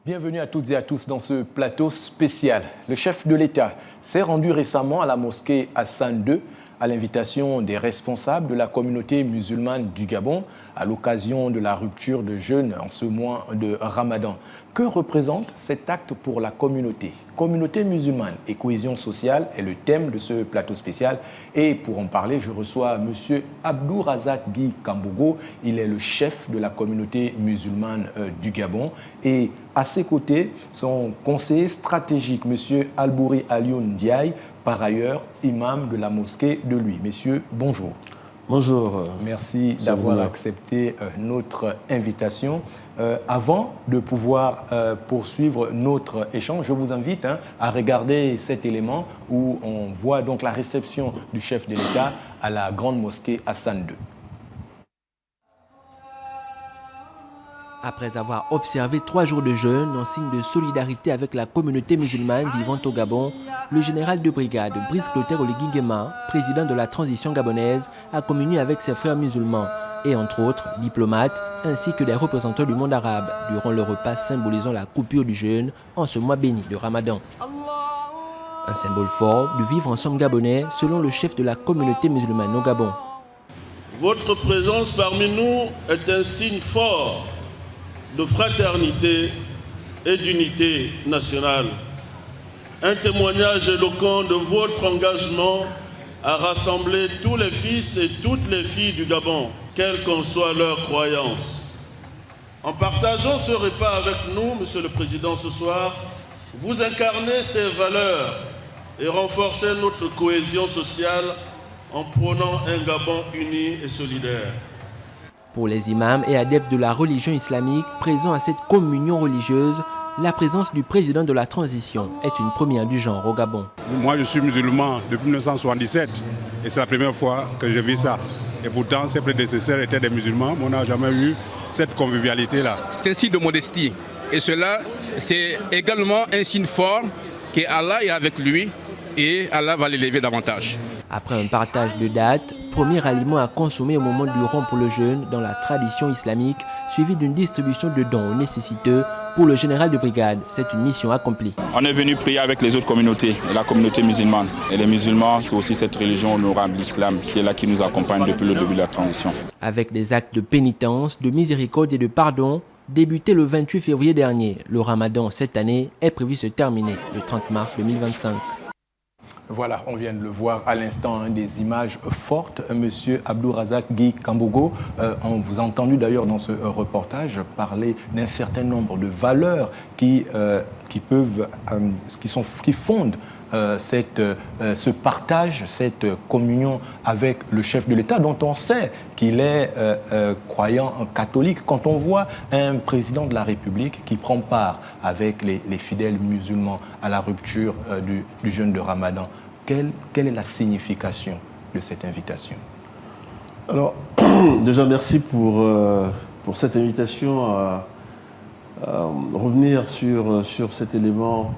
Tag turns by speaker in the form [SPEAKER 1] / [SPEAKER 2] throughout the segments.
[SPEAKER 1] Bienvenue à toutes et à tous dans ce plateau spécial. Le chef de l'État s'est rendu récemment à la mosquée Hassan II à l'invitation des responsables de la communauté musulmane du Gabon à l'occasion de la rupture de jeûne en ce mois de Ramadan. Que représente cet acte pour la communauté? Communauté musulmane et cohésion sociale est le thème de ce plateau spécial. Et pour en parler, je reçois M. Abdou Razak Guy Kambogo. Il est le chef de la communauté musulmane du Gabon. Et à ses côtés, son conseiller stratégique, M. Albouri Alioune Ndiaye, par ailleurs imam de la mosquée de lui. Messieurs, bonjour.
[SPEAKER 2] Bonjour.
[SPEAKER 1] Merci d'avoir accepté notre invitation. Avant de pouvoir poursuivre notre échange, je vous invite à regarder cet élément où on voit donc la réception du chef de l'État à la grande mosquée Hassan II.
[SPEAKER 3] Après avoir observé 3 jours de jeûne en signe de solidarité avec la communauté musulmane vivant au Gabon, le général de brigade Brice Clotaire Oligui Nguema, président de la transition gabonaise, a communié avec ses frères musulmans et entre autres diplomates ainsi que des représentants du monde arabe durant le repas symbolisant la coupure du jeûne en ce mois béni de Ramadan. Un symbole fort du vivre ensemble gabonais selon le chef de la communauté musulmane au Gabon.
[SPEAKER 4] Votre présence parmi nous est un signe fort de fraternité et d'unité nationale. Un témoignage éloquent de votre engagement à rassembler tous les fils et toutes les filles du Gabon, quelle qu'en soit leur croyance. En partageant ce repas avec nous, Monsieur le Président, ce soir, vous incarnez ces valeurs et renforcez notre cohésion sociale en prônant un Gabon uni et solidaire.
[SPEAKER 3] Pour les imams et adeptes de la religion islamique présents à cette communion religieuse, la présence du président de la transition est une première du genre au Gabon.
[SPEAKER 5] Moi, je suis musulman depuis 1977 et c'est la première fois que je vis ça. Et pourtant, ses prédécesseurs étaient des musulmans, mais on n'a jamais eu cette convivialité-là.
[SPEAKER 6] C'est un signe de modestie et cela, c'est également un signe fort qu'Allah est avec lui et Allah va l'élever davantage.
[SPEAKER 3] Après un partage de dates, premier aliment à consommer au moment du rang pour le jeûne dans la tradition islamique, suivi d'une distribution de dons aux nécessiteux. Pour le général de brigade, c'est une mission accomplie.
[SPEAKER 7] On est venu prier avec les autres communautés, et la communauté musulmane. Et les musulmans, c'est aussi cette religion honorable, l'islam, qui est là, qui nous accompagne depuis le début de la transition.
[SPEAKER 3] Avec des actes de pénitence, de miséricorde et de pardon, débuté le 28 février dernier, le Ramadan cette année est prévu se terminer le 30 mars 2025.
[SPEAKER 1] Voilà, on vient de le voir à l'instant, des images fortes. Monsieur Abdou Razak Guy Kambogo, on vous a entendu d'ailleurs dans ce reportage parler d'un certain nombre de valeurs qui fondent ce partage, cette communion avec le chef de l'État, dont on sait qu'il est croyant catholique. Quand on voit un président de la République qui prend part avec les fidèles musulmans à la rupture du jeûne de Ramadan, quelle est la signification de cette invitation?
[SPEAKER 2] Alors, déjà merci pour cette invitation à revenir sur cet élément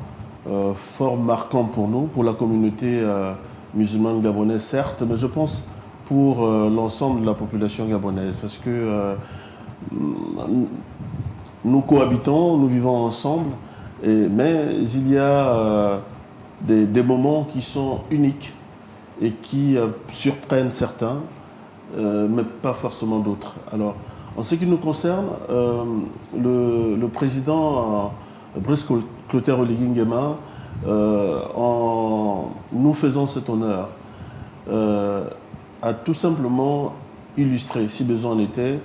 [SPEAKER 2] fort marquant pour nous, pour la communauté musulmane gabonaise, certes, mais je pense pour l'ensemble de la population gabonaise, parce que nous cohabitons, nous vivons ensemble, mais il y a des moments qui sont uniques et qui surprennent certains, mais pas forcément d'autres. Alors, en ce qui nous concerne, le président Brice Clotaire Oligui Nguema, en nous faisant cet honneur, a tout simplement illustré, si besoin en était,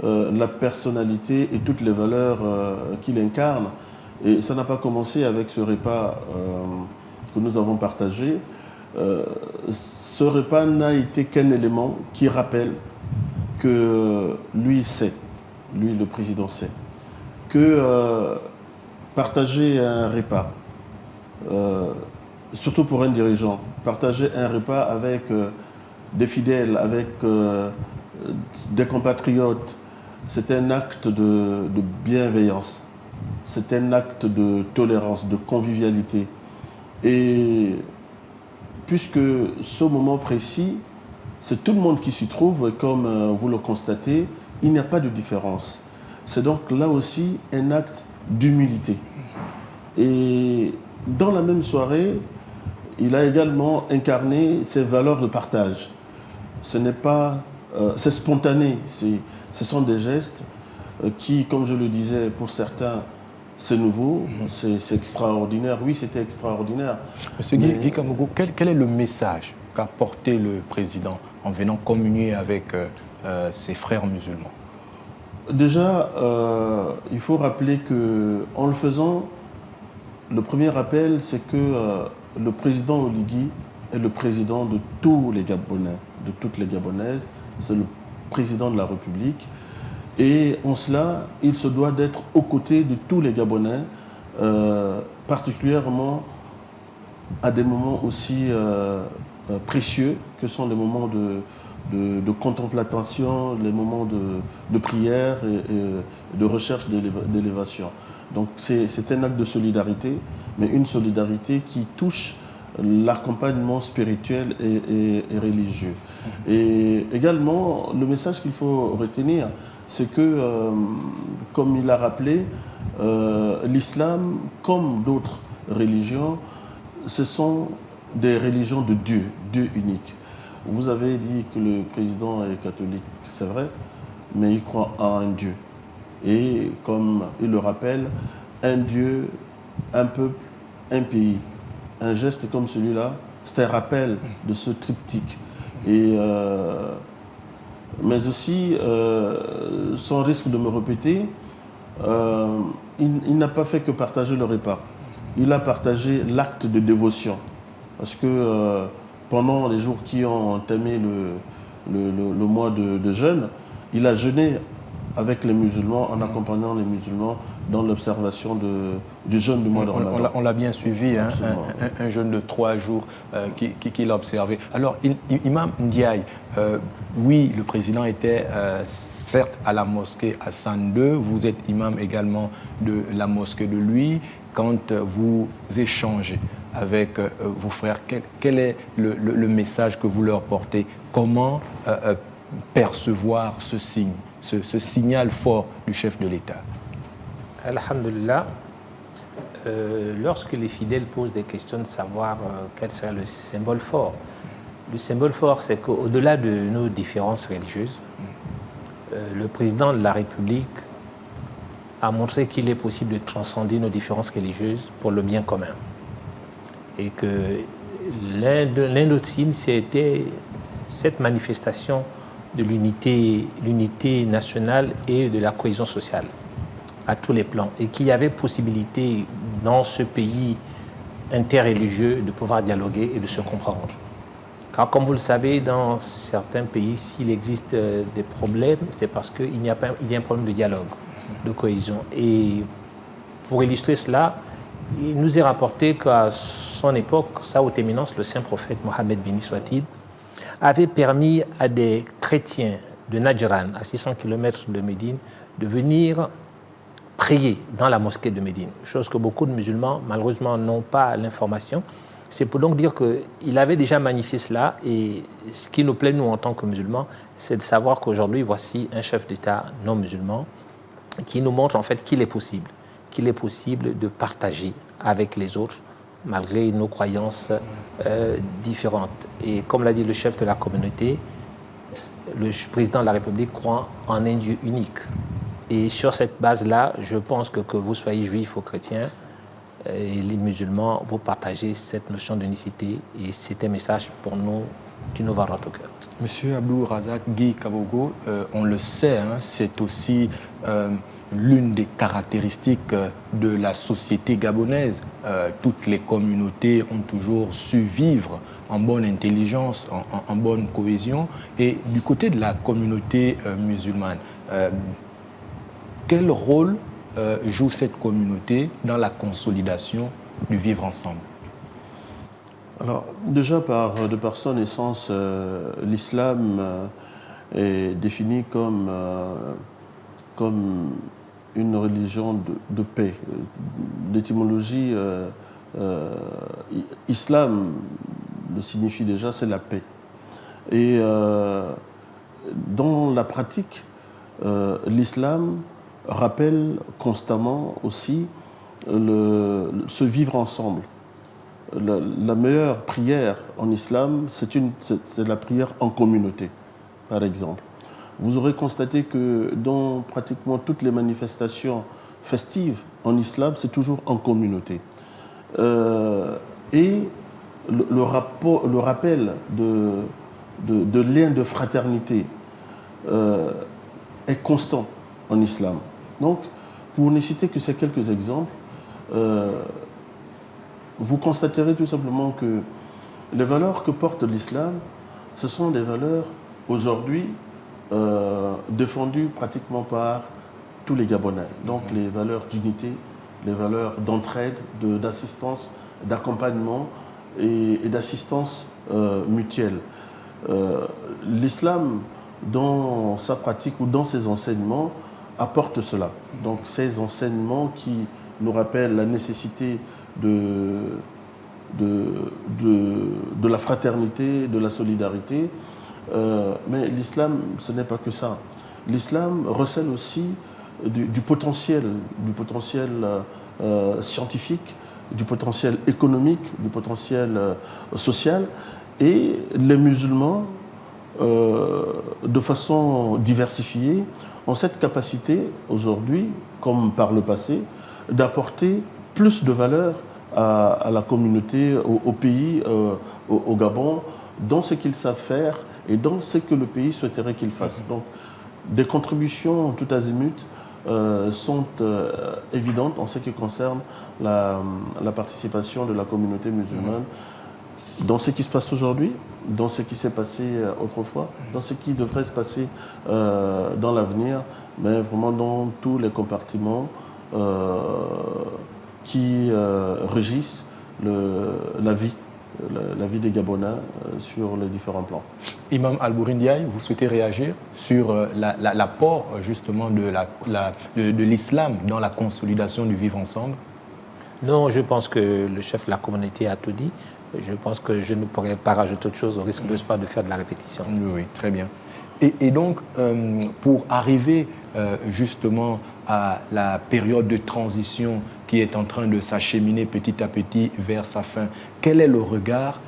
[SPEAKER 2] la personnalité et toutes les valeurs qu'il incarne. Et ça n'a pas commencé avec ce repas que nous avons partagé. Ce repas n'a été qu'un élément qui rappelle que lui sait, lui le président sait, que partager un repas, surtout pour un dirigeant, partager un repas avec des fidèles, avec des compatriotes, c'est un acte de bienveillance, c'est un acte de tolérance, de convivialité. Et puisque ce moment précis, c'est tout le monde qui s'y trouve, et comme vous le constatez, il n'y a pas de différence. C'est donc là aussi un acte d'humilité. Et dans la même soirée, il a également incarné ses valeurs de partage. Ce n'est pas... c'est spontané, ce sont des gestes qui, comme je le disais, pour certains, c'est nouveau, c'est extraordinaire. Oui, c'était extraordinaire.
[SPEAKER 1] Monsieur Guy Kamogo, quel est le message qu'a porté le président en venant communier avec ses frères musulmans?
[SPEAKER 2] Déjà, il faut rappeler qu'en le faisant, le premier rappel, c'est que le président Oligui est le président de tous les Gabonais, de toutes les Gabonaises. C'est le président de la République. Et en cela, il se doit d'être aux côtés de tous les Gabonais, particulièrement à des moments aussi précieux que sont les moments de contemplation, les moments de prière et de recherche d'élévation. Donc c'est un acte de solidarité, mais une solidarité qui touche l'accompagnement spirituel et religieux. Et également, le message qu'il faut retenir, c'est que, comme il a rappelé, l'islam, comme d'autres religions, ce sont des religions de Dieu, Dieu unique. Vous avez dit que le président est catholique, c'est vrai, mais il croit en un Dieu. Et comme il le rappelle, un Dieu, un peuple, un pays. Un geste comme celui-là, c'est un rappel de ce triptyque. Et, mais aussi, sans risque de me répéter, il n'a pas fait que partager le repas. Il a partagé l'acte de dévotion. Parce que pendant les jours qui ont entamé le mois de jeûne, il a jeûné avec les musulmans, en accompagnant les musulmans dans l'observation du jeûne du mois de Ramadan.
[SPEAKER 1] On l'a bien suivi, hein, un jeûne de 3 jours qu'il a observé. Alors, Imam Ndiaye, oui, le président était certes à la mosquée Hassan II, vous êtes imam également de la mosquée de lui. Quand vous échangez avec vos frères, quel est le message que vous leur portez? Comment percevoir ce signe, ce signal fort du chef de l'État?
[SPEAKER 8] Alhamdulillah, lorsque les fidèles posent des questions de savoir quel serait le symbole fort, le symbole fort, c'est qu'au-delà de nos différences religieuses, le président de la République a montré qu'il est possible de transcender nos différences religieuses pour le bien commun. Et que l'un de nos signes, c'était cette manifestation de l'unité nationale et de la cohésion sociale à tous les plans, et qu'il y avait possibilité dans ce pays interreligieux de pouvoir dialoguer et de se comprendre. Car comme vous le savez, dans certains pays, s'il existe des problèmes, c'est parce qu'il y a un problème de dialogue, de cohésion. Et pour illustrer cela, il nous est rapporté qu'à son époque, sa haute éminence, le saint prophète Mohammed béni soit-il, avait permis à des chrétiens de Najran, à 600 km de Médine, de venir prier dans la mosquée de Médine, chose que beaucoup de musulmans, malheureusement, n'ont pas l'information. C'est pour donc dire qu'il avait déjà magnifié cela, et ce qui nous plaît, nous, en tant que musulmans, c'est de savoir qu'aujourd'hui, voici un chef d'État non musulman qui nous montre en fait qu'il est possible de partager avec les autres, malgré nos croyances différentes. Et comme l'a dit le chef de la communauté, le président de la République croit en un Dieu unique. Et sur cette base-là, je pense que vous soyez juifs ou chrétiens, et les musulmans, vous partagez cette notion d'unicité, et c'est un message pour nous qui nous va droit au cœur.
[SPEAKER 1] Monsieur Abdou Razak Guy Kabogo, on le sait, hein, c'est aussi l'une des caractéristiques de la société gabonaise. Toutes les communautés ont toujours su vivre en bonne intelligence, en bonne cohésion. Et du côté de la communauté musulmane, quel rôle joue cette communauté dans la consolidation du vivre ensemble?
[SPEAKER 2] Alors, déjà, de par son essence, l'islam est défini comme une religion de paix. L'étymologie islam le signifie déjà, c'est la paix. Et dans la pratique, l'islam rappelle constamment aussi ce vivre ensemble. La meilleure prière en islam, c'est la prière en communauté, par exemple. Vous aurez constaté que dans pratiquement toutes les manifestations festives en islam, c'est toujours en communauté. Et le rappel de lien de fraternité est constant en islam. Donc, pour ne citer que ces quelques exemples, vous constaterez tout simplement que les valeurs que porte l'islam, ce sont des valeurs aujourd'hui défendues pratiquement par tous les Gabonais. Donc les valeurs d'unité, les valeurs d'entraide, d'assistance, d'accompagnement et d'assistance mutuelle. L'islam, dans sa pratique ou dans ses enseignements, apporte cela. Donc ces enseignements qui nous rappellent la nécessité de la fraternité, de la solidarité. Mais l'islam, ce n'est pas que ça. L'islam recèle aussi du potentiel scientifique, du potentiel économique, du potentiel social. Et les musulmans, de façon diversifiée, ont cette capacité aujourd'hui, comme par le passé, d'apporter plus de valeur à la communauté, au pays, au Gabon, dans ce qu'ils savent faire et dans ce que le pays souhaiterait qu'ils fassent. Donc, des contributions tout azimut sont évidentes en ce qui concerne la participation de la communauté musulmane dans ce qui se passe aujourd'hui, dans ce qui s'est passé autrefois, dans ce qui devrait se passer dans l'avenir, mais vraiment dans tous les compartiments qui régissent la vie des Gabonais sur les différents plans.
[SPEAKER 1] Imam Albouri Ndiaye, vous souhaitez réagir sur l'apport justement de l'islam dans la consolidation du vivre ensemble?
[SPEAKER 8] Non, je pense que le chef de la communauté a tout dit. Je pense que je ne pourrais pas rajouter autre chose au risque de faire de la répétition.
[SPEAKER 1] Oui, très bien. Et donc, pour arriver justement à la période de transition qui est en train de s'acheminer petit à petit vers sa fin, quel est le regard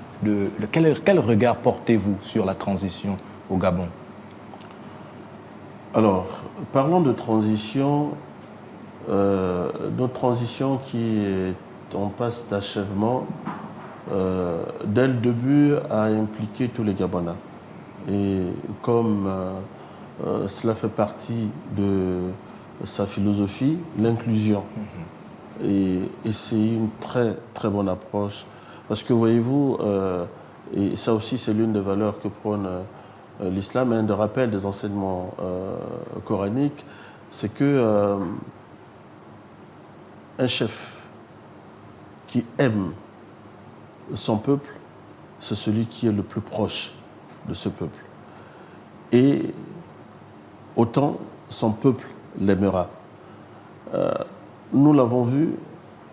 [SPEAKER 1] quel regard portez-vous sur la transition au Gabon?
[SPEAKER 2] Alors, parlons de transition, notre transition qui est en passe d'achèvement, dès le début a impliqué tous les Gabonais. Et comme cela fait partie de sa philosophie, l'inclusion. Et c'est une très très bonne approche. Parce que voyez-vous, et ça aussi c'est l'une des valeurs que prône l'islam, un des rappels des enseignements coraniques, c'est que un chef qui aime son peuple, c'est celui qui est le plus proche de ce peuple. Et autant son peuple l'aimera. Nous l'avons vu,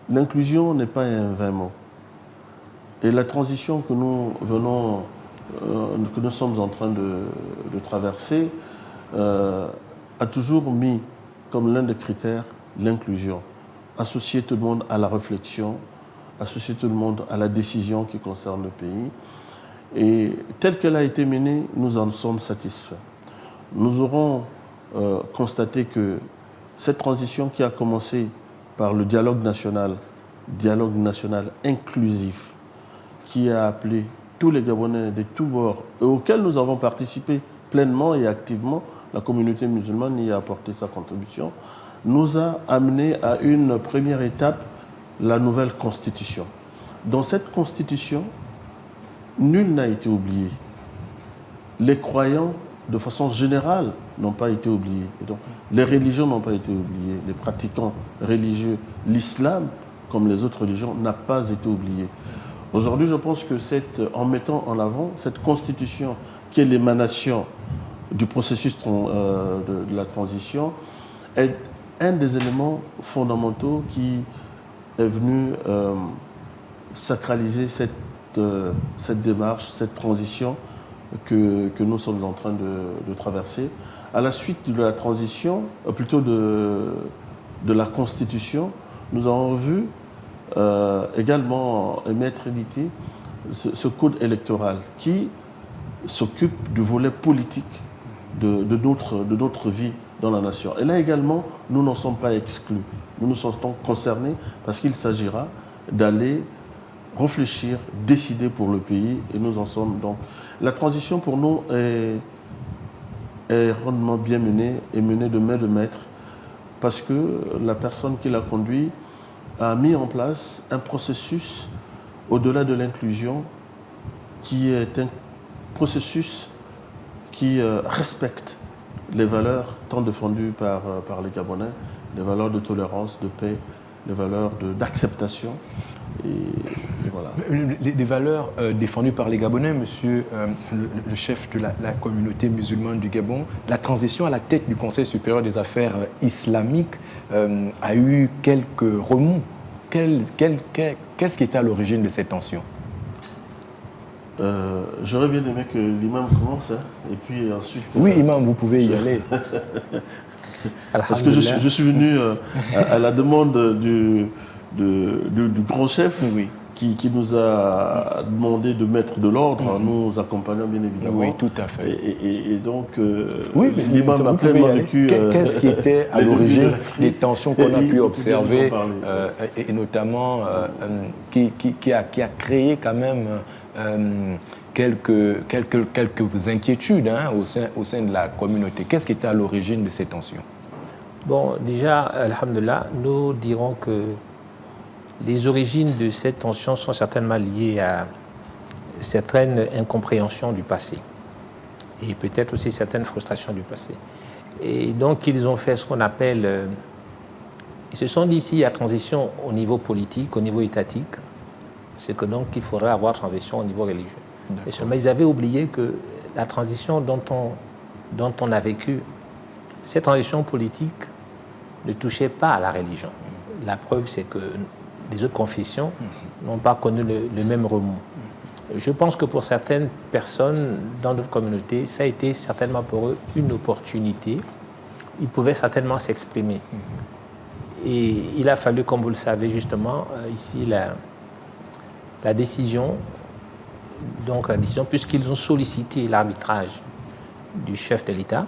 [SPEAKER 2] l'inclusion n'est pas un vain mot. Et la transition que nous sommes en train de traverser a toujours mis comme l'un des critères l'inclusion. Associer tout le monde à la réflexion, associer tout le monde à la décision qui concerne le pays. Et telle qu'elle a été menée, nous en sommes satisfaits. Nous aurons constaté que cette transition qui a commencé par le dialogue national inclusif, qui a appelé tous les Gabonais de tous bords et auquel nous avons participé pleinement et activement, la communauté musulmane y a apporté sa contribution, nous a amené à une première étape, la nouvelle constitution. Dans cette constitution, nul n'a été oublié. Les croyants, de façon générale, n'ont pas été oubliés. Et donc, les religions n'ont pas été oubliées. Les pratiquants religieux, l'islam, comme les autres religions, n'a pas été oublié. Aujourd'hui, je pense que en mettant en avant cette constitution qui est l'émanation du processus de la transition, est un des éléments fondamentaux qui est venu sacraliser cette démarche, cette transition que nous sommes en train de traverser, À la suite de la transition, plutôt de la Constitution, nous avons vu également émettre édité ce code électoral qui s'occupe du volet politique de notre vie dans la nation. Et là également, nous n'en sommes pas exclus. Nous nous sentons concernés parce qu'il s'agira d'aller réfléchir, décider pour le pays et nous en sommes donc. La transition pour nous est rondement bien menée et menée de main de maître parce que la personne qui l'a conduit a mis en place un processus au-delà de l'inclusion qui est un processus qui respecte les valeurs tant défendues par les Gabonais, les valeurs de tolérance, de paix, les valeurs d'acceptation. Et voilà.
[SPEAKER 1] Les valeurs défendues par les Gabonais, monsieur le chef de la communauté musulmane du Gabon, la transition à la tête du Conseil supérieur des affaires islamiques a eu quelques remous. Qu'est-ce qui était à l'origine de cette tension?
[SPEAKER 2] J'aurais bien aimé que l'imam commence, hein, et puis ensuite...
[SPEAKER 1] Oui, imam, vous pouvez y aller.
[SPEAKER 2] Parce que je suis venu à la demande du grand chef,
[SPEAKER 1] oui,
[SPEAKER 2] qui nous a demandé de mettre de l'ordre, nous accompagnant bien évidemment.
[SPEAKER 1] Oui, tout à fait.
[SPEAKER 2] Et donc,
[SPEAKER 1] oui,
[SPEAKER 2] l'imam a pleinement vécu...
[SPEAKER 1] Qu'est-ce qui était à l'origine des tensions qu'on a pu observer, et notamment qui a créé quand même quelques inquiétudes au sein de la communauté? Qu'est-ce qui était à l'origine de ces tensions?
[SPEAKER 8] Bon, déjà, alhamdoulilah, nous dirons que les origines de cette tension sont certainement liées à certaines incompréhensions du passé et peut-être aussi certaines frustrations du passé. Et donc, ils ont fait ce qu'on appelle... ils se sont dit, ici, il y a transition au niveau politique, au niveau étatique, c'est que donc il faudrait avoir transition au niveau religieux. Et seulement, ils avaient oublié que la transition dont on a vécu, cette transition politique ne touchait pas à la religion. La preuve, c'est que les autres confessions n'ont pas connu le même remous. Je pense que pour certaines personnes dans notre communauté, ça a été certainement pour eux une opportunité. Ils pouvaient certainement s'exprimer. Et il a fallu, comme vous le savez justement, ici, la décision, puisqu'ils ont sollicité l'arbitrage du chef de l'État.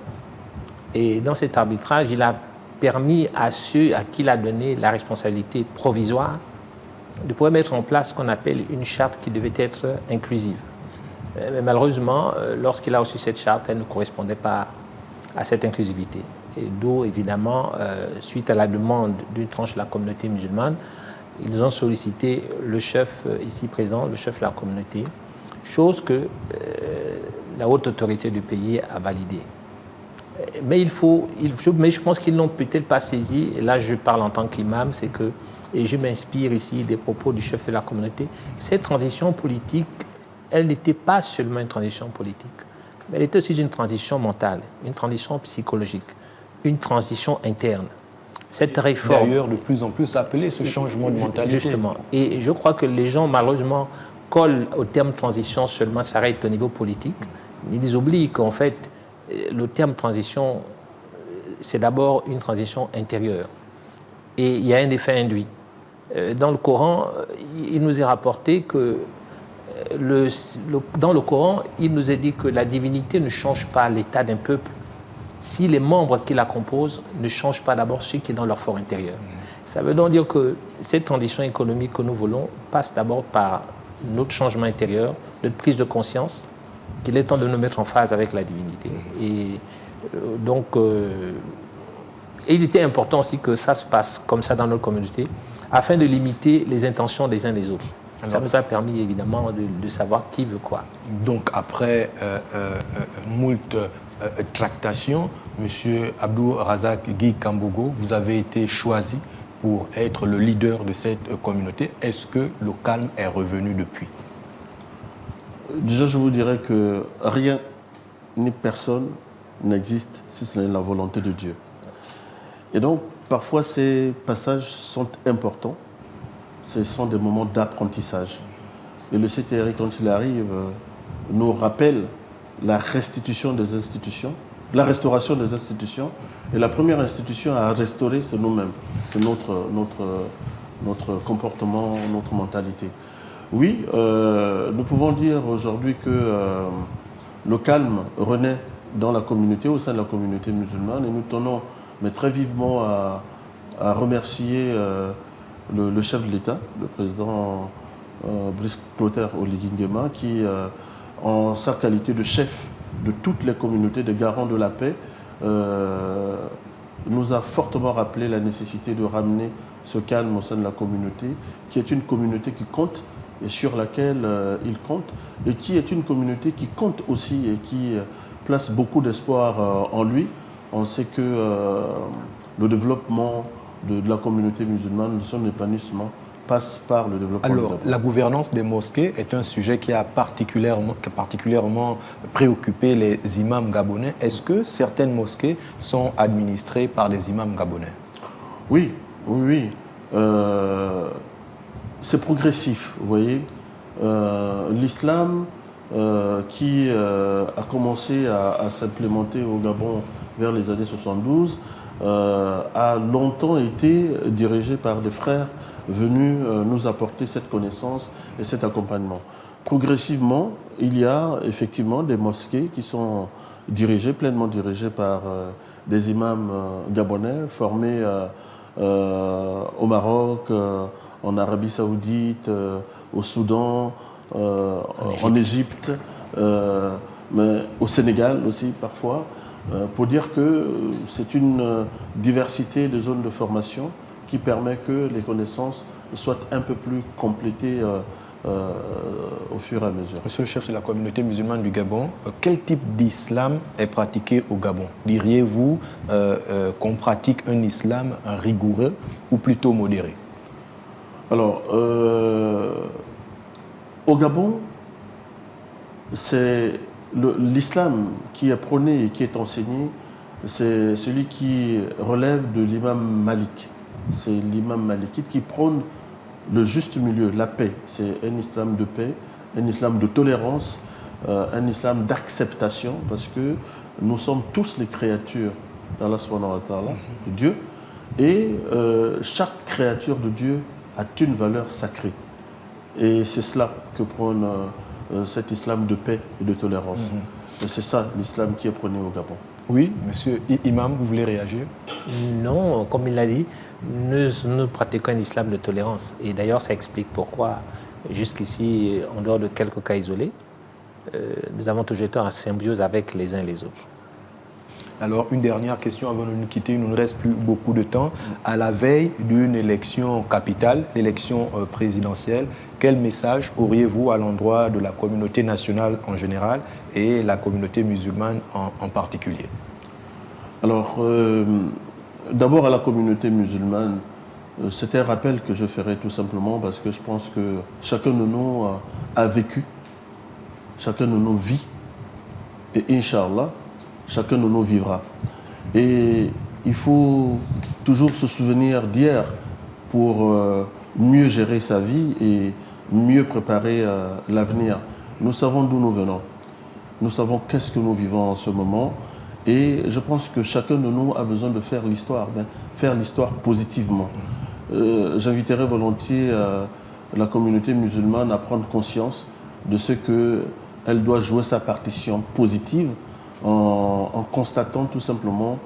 [SPEAKER 8] Et dans cet arbitrage, il a permis à ceux à qui il a donné la responsabilité provisoire de pouvoir mettre en place ce qu'on appelle une charte qui devait être inclusive. Mais malheureusement, lorsqu'il a reçu cette charte, elle ne correspondait pas à cette inclusivité. Et d'où, évidemment, suite à la demande d'une tranche de la communauté musulmane, ils ont sollicité le chef ici présent, le chef de la communauté, chose que la haute autorité du pays a validée. Mais je pense qu'ils n'ont peut-être pas saisi, et là je parle en tant qu'imam, c'est que, et je m'inspire ici des propos du chef de la communauté, cette transition politique, elle n'était pas seulement une transition politique, mais elle était aussi une transition mentale, une transition psychologique, une transition interne. Cette réforme...
[SPEAKER 1] D'ailleurs, de plus en plus appelé ce changement de mentalité.
[SPEAKER 8] Justement. Et je crois que les gens, malheureusement, collent au terme transition seulement, s'arrêtent au niveau politique. Ils oublient qu'en fait, le terme transition, c'est d'abord une transition intérieure. Et il y a un effet induit. Dans le Coran, il nous est rapporté que dans le Coran, il nous est dit que la divinité ne change pas l'état d'un peuple si les membres qui la composent ne changent pas d'abord ceux qui sont dans leur fort intérieur. Ça veut donc dire que cette transition économique que nous voulons passe d'abord par notre changement intérieur, notre prise de conscience, qu'il est temps de nous mettre en phase avec la divinité. Et donc, il était important aussi que ça se passe comme ça dans notre communauté, afin de limiter les intentions des uns des autres. Alors, ça nous a permis évidemment de savoir qui veut quoi.
[SPEAKER 1] Donc après moult tractations, M. Abdou Razak Guy Kambogo, vous avez été choisi pour être le leader de cette communauté. Est-ce que le calme est revenu depuis?
[SPEAKER 2] Déjà, je vous dirais que rien ni personne n'existe si ce n'est la volonté de Dieu. Et donc, parfois, ces passages sont importants. Ce sont des moments d'apprentissage. Et le CTRI, quand il arrive, nous rappelle la restitution des institutions la restauration des institutions. Et la première institution à restaurer, c'est nous-mêmes. C'est notre comportement, notre mentalité. Oui, nous pouvons dire aujourd'hui que le calme renaît dans la communauté, au sein de la communauté musulmane, et nous tenons mais très vivement à remercier le chef de l'État, le président Brice Clotaire Oligui Nguema, qui, en sa qualité de chef de toutes les communautés, de garant de la paix, nous a fortement rappelé la nécessité de ramener ce calme au sein de la communauté, qui est une communauté qui compte et sur laquelle il compte, et qui est une communauté qui compte aussi et qui place beaucoup d'espoir en lui. On sait que le développement de la communauté musulmane, de son épanouissement, passe par le développement.
[SPEAKER 1] Alors, la gouvernance des mosquées est un sujet qui a particulièrement préoccupé les imams gabonais. Est-ce que certaines mosquées sont administrées par des imams gabonais?
[SPEAKER 2] Oui. C'est progressif, vous voyez. L'islam qui a commencé à s'implémenter au Gabon vers les années 72 a longtemps été dirigé par des frères venus nous apporter cette connaissance et cet accompagnement. Progressivement, il y a effectivement des mosquées qui sont pleinement dirigées par des imams gabonais formés au Maroc, en Arabie Saoudite, au Soudan, en Égypte, mais au Sénégal aussi parfois, pour dire que c'est une diversité de zones de formation qui permet que les connaissances soient un peu plus complétées au fur et à mesure.
[SPEAKER 1] Monsieur le chef de la communauté musulmane du Gabon, quel type d'islam est pratiqué au Gabon? Diriez-vous qu'on pratique un islam rigoureux ou plutôt modéré?
[SPEAKER 2] Alors, au Gabon, c'est l'islam qui est prôné et qui est enseigné, c'est celui qui relève de l'imam Malik. C'est l'imam malikite qui prône le juste milieu, la paix. C'est un islam de paix, un islam de tolérance, un islam d'acceptation, parce que nous sommes tous les créatures d'Allah subhanahu wa ta'ala, de Dieu, et chaque créature de Dieu a une valeur sacrée. Et c'est cela que prône cet islam de paix et de tolérance. Et c'est ça l'islam qui est prôné au Gabon.
[SPEAKER 1] Oui, monsieur Imam, vous voulez réagir?
[SPEAKER 8] Non, comme il l'a dit, nous pratiquons un islam de tolérance. Et d'ailleurs, ça explique pourquoi, jusqu'ici, en dehors de quelques cas isolés, nous avons toujours été en symbiose avec les uns et les autres.
[SPEAKER 1] Alors, une dernière question avant de nous quitter. Il ne nous reste plus beaucoup de temps. À la veille d'une élection capitale, l'élection présidentielle, quel message auriez-vous à l'endroit de la communauté nationale en général et la communauté musulmane en particulier?
[SPEAKER 2] Alors, d'abord à la communauté musulmane, c'est un rappel que je ferai tout simplement parce que je pense que chacun de nous a vécu, chacun de nous vit, et Inch'Allah, chacun de nous vivra. Et il faut toujours se souvenir d'hier pour mieux gérer sa vie et mieux préparer l'avenir. Nous savons d'où nous venons. Nous savons qu'est-ce que nous vivons en ce moment. Et je pense que chacun de nous a besoin de faire l'histoire, faire l'histoire positivement. J'inviterai volontiers la communauté musulmane à prendre conscience de ce qu'elle doit jouer sa partition positive en constatant tout simplement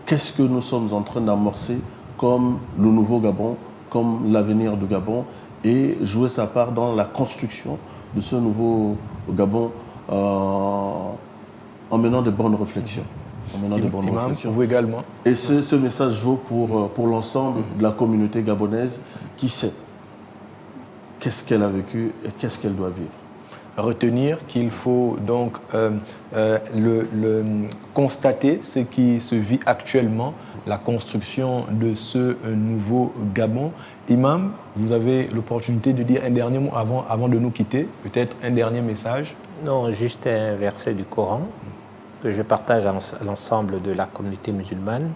[SPEAKER 2] qu'est-ce que nous sommes en train d'amorcer comme le nouveau Gabon, comme l'avenir du Gabon, et jouer sa part dans la construction de ce nouveau Gabon en menant de bonnes réflexions.
[SPEAKER 1] Imam, vous également.
[SPEAKER 2] Et ce message vaut pour l'ensemble de la communauté gabonaise qui sait qu'est-ce qu'elle a vécu et qu'est-ce qu'elle doit vivre.
[SPEAKER 1] Retenir qu'il faut donc constater ce qui se vit actuellement, la construction de ce nouveau Gabon. Imam, vous avez l'opportunité de dire un dernier mot avant de nous quitter, peut-être un dernier message.
[SPEAKER 8] Non, juste un verset du Coran que je partage à l'ensemble de la communauté musulmane.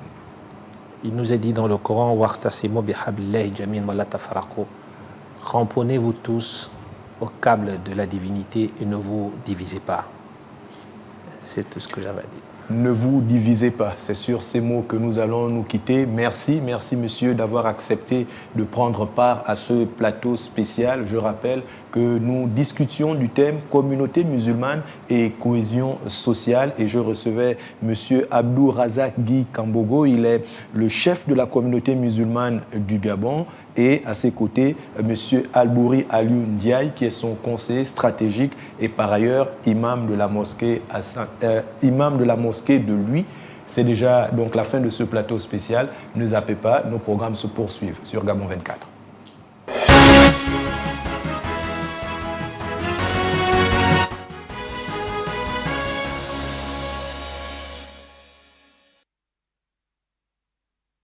[SPEAKER 8] Il nous est dit dans le Coran « Wa'tasimu bihablillahi jami'an wa la tafarraqu » Ramponnez-vous tous au câble de la divinité et ne vous divisez pas. C'est tout ce que j'avais à dire.
[SPEAKER 1] Ne vous divisez pas, c'est sur ces mots que nous allons nous quitter. Merci monsieur d'avoir accepté de prendre part à ce plateau spécial. Je rappelle que nous discutions du thème communauté musulmane et cohésion sociale et je recevais monsieur Abdou Razak Guy Kambogo, il est le chef de la communauté musulmane du Gabon et à ses côtés monsieur Albouri Aliou Ndiaye qui est son conseiller stratégique et par ailleurs imam de la mosquée de lui. C'est déjà donc la fin de ce plateau spécial. Ne zappez pas, nos programmes se poursuivent sur Gabon 24.